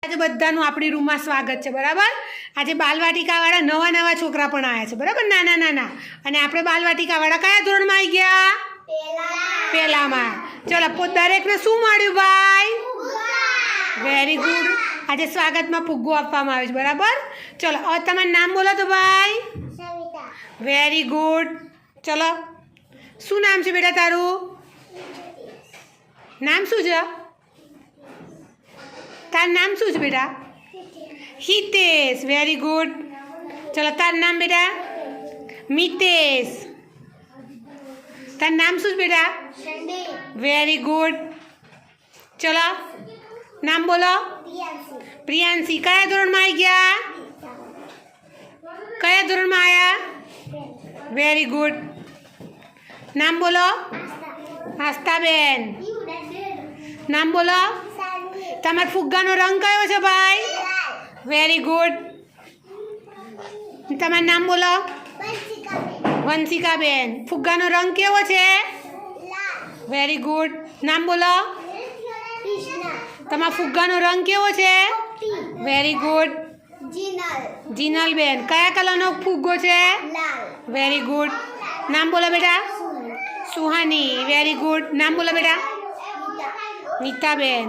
આજે બધાનું આપણી રૂમમાં સ્વાગત છે બરાબર। આજે બાલવાટિકાવાળા નવા નવા છોકરા પણ આવ્યા છે બરાબર, નાના નાના। અને આપણે બાલવાટિકાવાળા કયા ધોરણમાં આવી ગયા? પહેલામાં। ચલો દરેકને શું મળ્યું ભાઈ? Very good. આજે સ્વાગતમાં ફુગ્ગો આપવામાં આવે છે બરાબર। ચલો હવે તમારું નામ બોલો તો ભાઈ। Very good. ચલો શું નામ છે બેટા તારું? નામ શું છે? તારું નામ શું છે બેટા? હિતેશ। Very good. ચલો તારું નામ બેટા? મિતેશ। તારું નામ શું છે બેટા? Very good. ચલો નામ બોલો। પ્રિયાંશી। કયા ધોરણમાં આવી ગયા? કયા ધોરણમાં આવ્યા? Very good. નામ બોલો। આસ્થાબેન। નામ બોલો। તમારા ફુગ્ગાનો રંગ કયો છે ભાઈ? Very good. તમારું નામ બોલો। વંશિકાબેન। ફુગ્ગાનો રંગ કેવો છે? Very good. નામ બોલો। તમારા ફુગ્ગાનો રંગ કેવો છે? Very good. જીનલબેન। કયા કલરનો ફુગ્ગો છે? Very good. નામ બોલો બેટા। સુહાની। Very good. નામ બોલો બેટા। નીતાબેન।